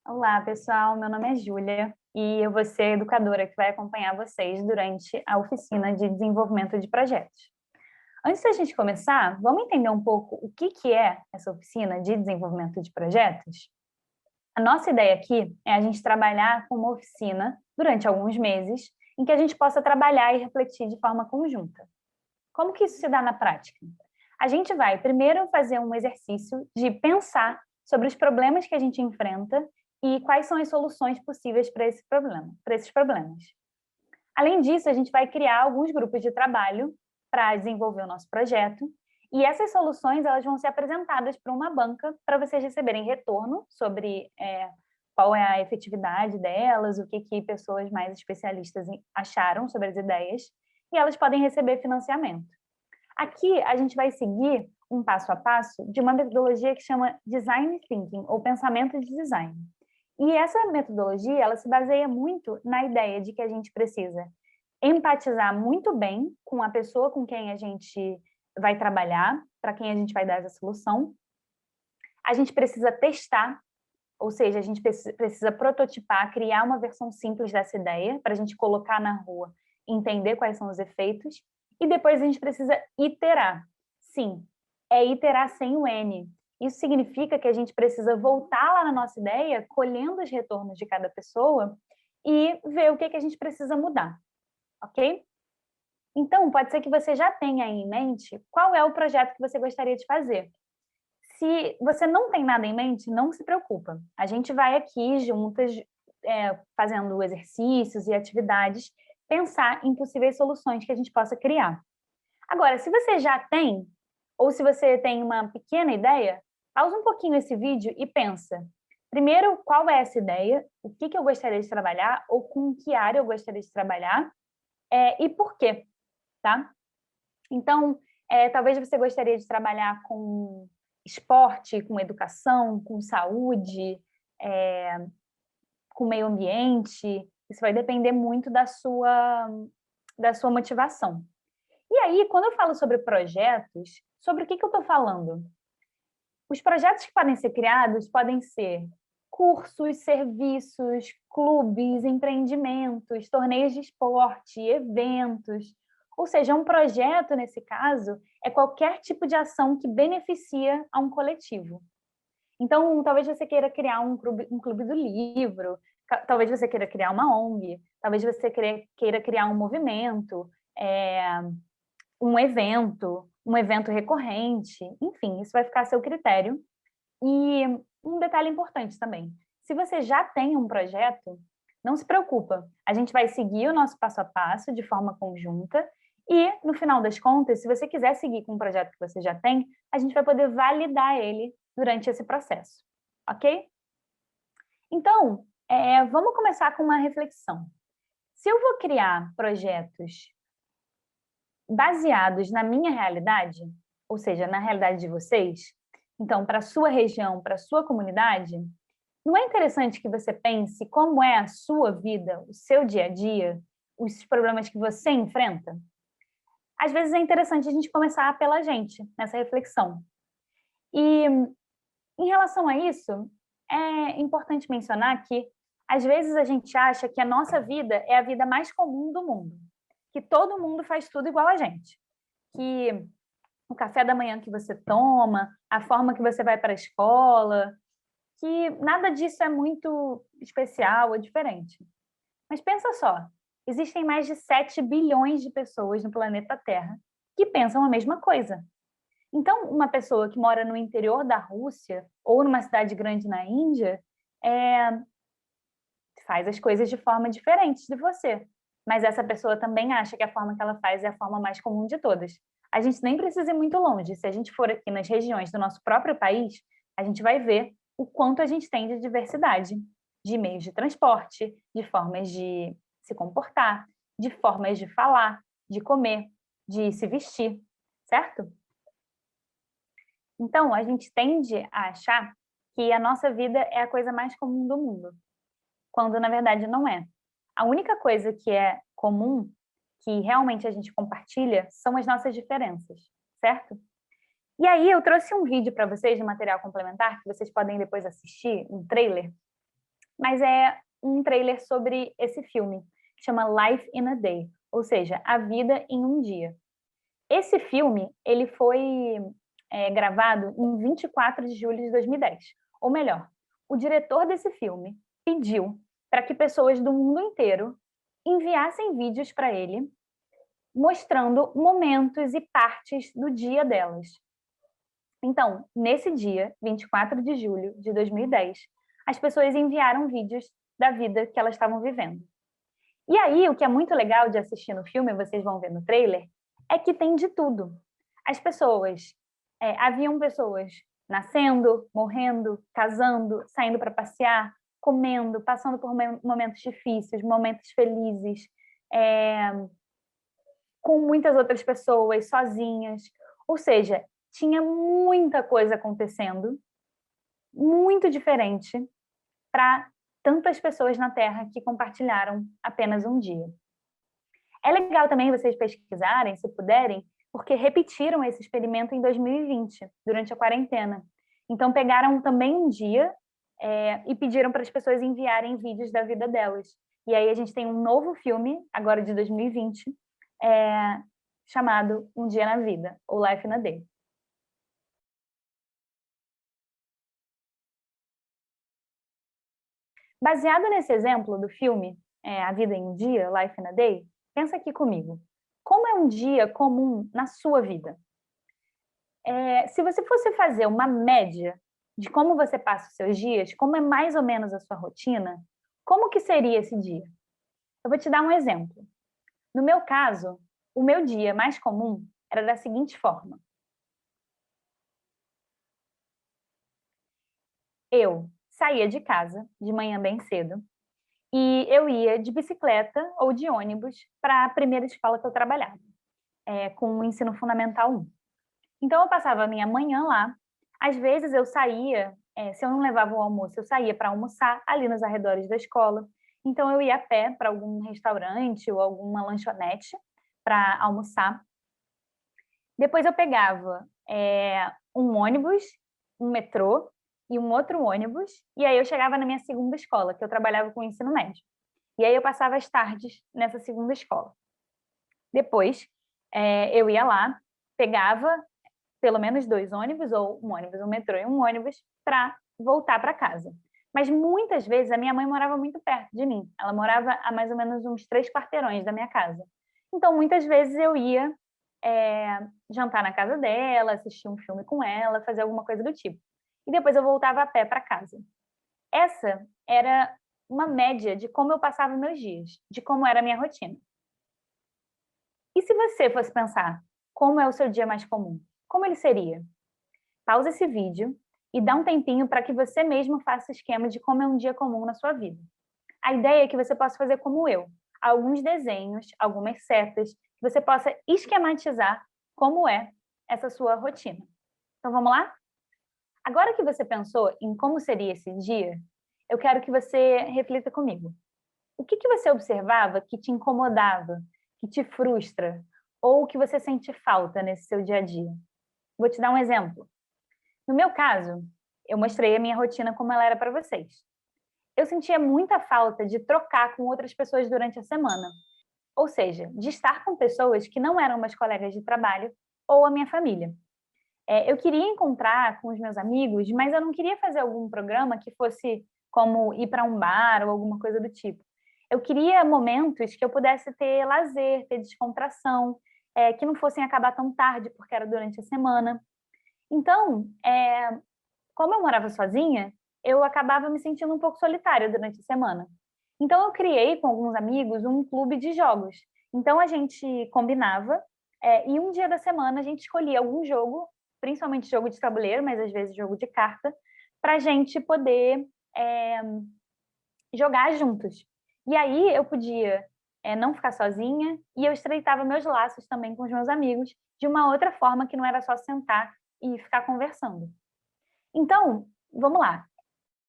Olá, pessoal. Meu nome é Júlia e eu vou ser a educadora que vai acompanhar vocês durante a oficina de desenvolvimento de projetos. Antes da gente começar, vamos entender um pouco o que é essa oficina de desenvolvimento de projetos? A nossa ideia aqui é a gente trabalhar com uma oficina durante alguns meses em que a gente possa trabalhar e refletir de forma conjunta. Como que isso se dá na prática? A gente vai primeiro fazer um exercício de pensar sobre os problemas que a gente enfrenta e quais são as soluções possíveis para esses problemas. Além disso, a gente vai criar alguns grupos de trabalho para desenvolver o nosso projeto e essas soluções elas vão ser apresentadas para uma banca para vocês receberem retorno sobre qual é a efetividade delas, o que pessoas mais especialistas acharam sobre as ideias, e elas podem receber financiamento. Aqui a gente vai seguir um passo a passo de uma metodologia que chama Design Thinking, ou pensamento de design. E essa metodologia, ela se baseia muito na ideia de que a gente precisa empatizar muito bem com a pessoa com quem a gente vai trabalhar, para quem a gente vai dar essa solução. A gente precisa testar, ou seja, a gente precisa prototipar, criar uma versão simples dessa ideia, para a gente colocar na rua e entender quais são os efeitos. E depois a gente precisa iterar. Sim, é iterar sem o N. Isso significa que a gente precisa voltar lá na nossa ideia, colhendo os retornos de cada pessoa e ver o que a gente precisa mudar, ok? Então, pode ser que você já tenha aí em mente qual é o projeto que você gostaria de fazer. Se você não tem nada em mente, não se preocupa. A gente vai aqui juntas, fazendo exercícios e atividades, pensar em possíveis soluções que a gente possa criar. Agora, se você já tem, ou se você tem uma pequena ideia, pausa um pouquinho esse vídeo e pensa. Primeiro, qual é essa ideia? O que eu gostaria de trabalhar? Ou com que área eu gostaria de trabalhar? E por quê? Tá? Então, talvez você gostaria de trabalhar com esporte, com educação, com saúde, com meio ambiente. Isso vai depender muito da sua motivação. E aí, quando eu falo sobre projetos, sobre o que eu estou falando? Os projetos que podem ser criados podem ser cursos, serviços, clubes, empreendimentos, torneios de esporte, eventos. Ou seja, um projeto, nesse caso, é qualquer tipo de ação que beneficia a um coletivo. Então, talvez você queira criar um clube do livro, talvez você queira criar uma ONG, talvez você queira criar um movimento, um evento recorrente, enfim, isso vai ficar a seu critério. E um detalhe importante também, se você já tem um projeto, não se preocupa, a gente vai seguir o nosso passo a passo de forma conjunta e, no final das contas, se você quiser seguir com um projeto que você já tem, a gente vai poder validar ele durante esse processo, ok? Então, vamos começar com uma reflexão. Se eu vou criar projetos baseados na minha realidade, ou seja, na realidade de vocês, então, para a sua região, para a sua comunidade, não é interessante que você pense como é a sua vida, o seu dia a dia, os problemas que você enfrenta? Às vezes é interessante a gente começar pela gente, nessa reflexão. E, em relação a isso, é importante mencionar que, às vezes, a gente acha que a nossa vida é a vida mais comum do mundo, que todo mundo faz tudo igual a gente, que o café da manhã que você toma, a forma que você vai para a escola, que nada disso é muito especial ou diferente. Mas pensa só, existem mais de 7 bilhões de pessoas no planeta Terra que pensam a mesma coisa. Então, uma pessoa que mora no interior da Rússia ou numa cidade grande na Índia faz as coisas de forma diferente de você. Mas essa pessoa também acha que a forma que ela faz é a forma mais comum de todas. A gente nem precisa ir muito longe. Se a gente for aqui nas regiões do nosso próprio país, a gente vai ver o quanto a gente tem de diversidade, de meios de transporte, de formas de se comportar, de formas de falar, de comer, de se vestir, certo? Então, a gente tende a achar que a nossa vida é a coisa mais comum do mundo, quando na verdade não é. A única coisa que é comum, que realmente a gente compartilha, são as nossas diferenças, certo? E aí eu trouxe um vídeo para vocês de material complementar, que vocês podem depois assistir, um trailer, mas é um trailer sobre esse filme, que chama Life in a Day, ou seja, A Vida em um Dia. Esse filme, ele foi gravado em 24 de julho de 2010. Ou melhor, o diretor desse filme pediu para que pessoas do mundo inteiro enviassem vídeos para ele, mostrando momentos e partes do dia delas. Então, nesse dia, 24 de julho de 2010, as pessoas enviaram vídeos da vida que elas estavam vivendo. E aí, o que é muito legal de assistir no filme, vocês vão ver no trailer, é que tem de tudo. As pessoas, haviam pessoas nascendo, morrendo, casando, saindo para passear, comendo, passando por momentos difíceis, momentos felizes, com muitas outras pessoas, sozinhas. Ou seja, tinha muita coisa acontecendo, muito diferente, para tantas pessoas na Terra que compartilharam apenas um dia. É legal também vocês pesquisarem, se puderem, porque repetiram esse experimento em 2020, durante a quarentena. Então, pegaram também um dia e pediram para as pessoas enviarem vídeos da vida delas. E aí a gente tem um novo filme, agora de 2020, chamado Um Dia na Vida, ou Life in a Day. Baseado nesse exemplo do filme A Vida em um Dia, Life in a Day, pensa aqui comigo. Como é um dia comum na sua vida? Se você fosse fazer uma média de como você passa os seus dias, como é mais ou menos a sua rotina, como que seria esse dia? Eu vou te dar um exemplo. No meu caso, o meu dia mais comum era da seguinte forma. Eu saía de casa de manhã bem cedo e eu ia de bicicleta ou de ônibus para a primeira escola que eu trabalhava, com o ensino fundamental 1. Então, eu passava a minha manhã lá. Às vezes, eu saía, se eu não levava o almoço, eu saía para almoçar ali nos arredores da escola. Então, eu ia a pé para algum restaurante ou alguma lanchonete para almoçar. Depois, eu pegava um ônibus, um metrô e um outro ônibus. E aí, eu chegava na minha segunda escola, que eu trabalhava com ensino médio. E aí, eu passava as tardes nessa segunda escola. Depois, eu ia lá, pegava pelo menos 2 ônibus, ou um ônibus, um metrô e um ônibus, para voltar para casa. Mas muitas vezes a minha mãe morava muito perto de mim. Ela morava a mais ou menos uns 3 quarteirões da minha casa. Então, muitas vezes eu ia jantar na casa dela, assistir um filme com ela, fazer alguma coisa do tipo. E depois eu voltava a pé para casa. Essa era uma média de como eu passava meus dias, de como era a minha rotina. E se você fosse pensar como é o seu dia mais comum? Como ele seria? Pausa esse vídeo e dá um tempinho para que você mesmo faça o esquema de como é um dia comum na sua vida. A ideia é que você possa fazer como eu, alguns desenhos, algumas setas, que você possa esquematizar como é essa sua rotina. Então vamos lá? Agora que você pensou em como seria esse dia, eu quero que você reflita comigo. O que você observava que te incomodava, que te frustra, ou que você sente falta nesse seu dia a dia? Vou te dar um exemplo. No meu caso, eu mostrei a minha rotina como ela era para vocês. Eu sentia muita falta de trocar com outras pessoas durante a semana. Ou seja, de estar com pessoas que não eram meus colegas de trabalho ou a minha família. Eu queria encontrar com os meus amigos, mas eu não queria fazer algum programa que fosse como ir para um bar ou alguma coisa do tipo. Eu queria momentos que eu pudesse ter lazer, ter descontração, que não fossem acabar tão tarde, porque era durante a semana. Então, como eu morava sozinha, eu acabava me sentindo um pouco solitária durante a semana. Então, eu criei com alguns amigos um clube de jogos. Então, a gente combinava e um dia da semana a gente escolhia algum jogo, principalmente jogo de tabuleiro, mas às vezes jogo de carta, para a gente poder jogar juntos. E aí eu podia não ficar sozinha e eu estreitava meus laços também com os meus amigos de uma outra forma que não era só sentar e ficar conversando. Então, vamos lá.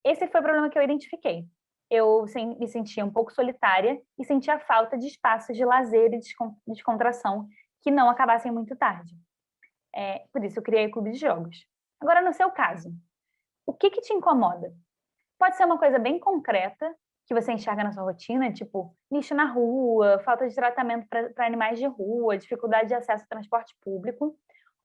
Esse foi o problema que eu identifiquei. Eu me sentia um pouco solitária e sentia falta de espaços de lazer e descontração que não acabassem muito tarde. Por isso eu criei o clube de jogos. Agora, no seu caso, o que te incomoda? Pode ser uma coisa bem concreta, que você enxerga na sua rotina, tipo lixo na rua, falta de tratamento para animais de rua, dificuldade de acesso ao transporte público.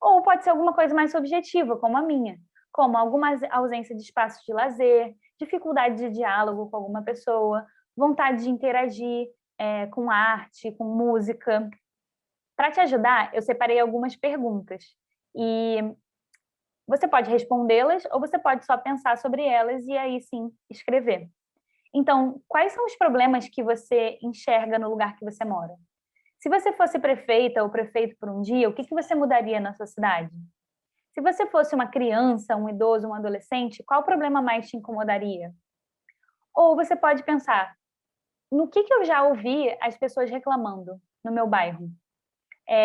Ou pode ser alguma coisa mais subjetiva, como a minha, como alguma ausência de espaços de lazer, dificuldade de diálogo com alguma pessoa, vontade de interagir com arte, com música. Para te ajudar, eu separei algumas perguntas. E você pode respondê-las ou você pode só pensar sobre elas e aí sim escrever. Então, quais são os problemas que você enxerga no lugar que você mora? Se você fosse prefeita ou prefeito por um dia, o que você mudaria na sua cidade? Se você fosse uma criança, um idoso, um adolescente, qual problema mais te incomodaria? Ou você pode pensar, no que eu já ouvi as pessoas reclamando no meu bairro?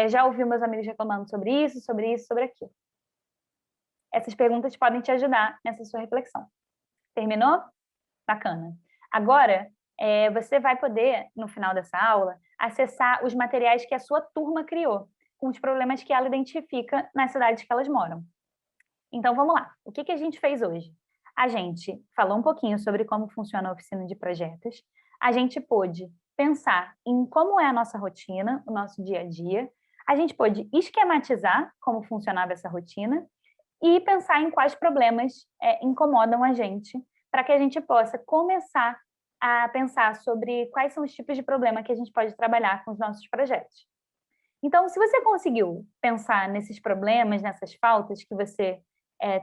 Já ouvi meus amigos reclamando sobre isso, sobre isso, sobre aquilo. Essas perguntas podem te ajudar nessa sua reflexão. Terminou? Bacana. Agora, você vai poder, no final dessa aula, acessar os materiais que a sua turma criou, com os problemas que ela identifica nas cidades que elas moram. Então, vamos lá. O que a gente fez hoje? A gente falou um pouquinho sobre como funciona a oficina de projetos, a gente pôde pensar em como é a nossa rotina, o nosso dia a dia, a gente pôde esquematizar como funcionava essa rotina e pensar em quais problemas incomodam a gente, para que a gente possa começar a pensar sobre quais são os tipos de problema que a gente pode trabalhar com os nossos projetos. Então, se você conseguiu pensar nesses problemas, nessas faltas que você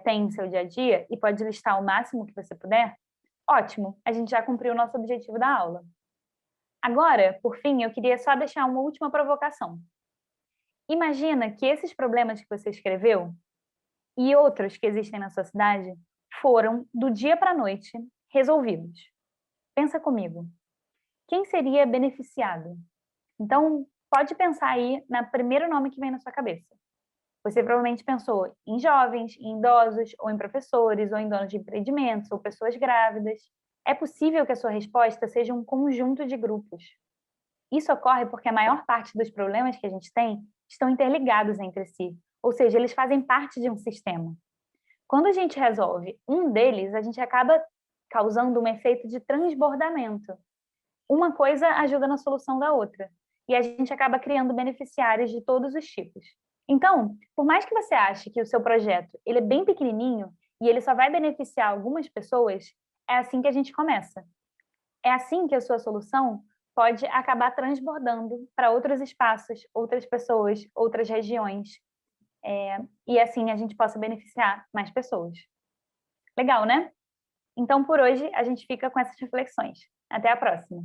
tem no seu dia a dia e pode listar o máximo que você puder, ótimo, a gente já cumpriu o nosso objetivo da aula. Agora, por fim, eu queria só deixar uma última provocação. Imagina que esses problemas que você escreveu e outros que existem na sua cidade foram, do dia para a noite, resolvidos. Pensa comigo. Quem seria beneficiado? Então, pode pensar aí no primeiro nome que vem na sua cabeça. Você provavelmente pensou em jovens, em idosos, ou em professores, ou em donos de empreendimentos, ou pessoas grávidas. É possível que a sua resposta seja um conjunto de grupos. Isso ocorre porque a maior parte dos problemas que a gente tem estão interligados entre si, ou seja, eles fazem parte de um sistema. Quando a gente resolve um deles, a gente acaba causando um efeito de transbordamento. Uma coisa ajuda na solução da outra, e a gente acaba criando beneficiários de todos os tipos. Então, por mais que você ache que o seu projeto ele é bem pequenininho e ele só vai beneficiar algumas pessoas, é assim que a gente começa. É assim que a sua solução pode acabar transbordando para outros espaços, outras pessoas, outras regiões, e assim a gente possa beneficiar mais pessoas. Legal, né? Então, por hoje, a gente fica com essas reflexões. Até a próxima!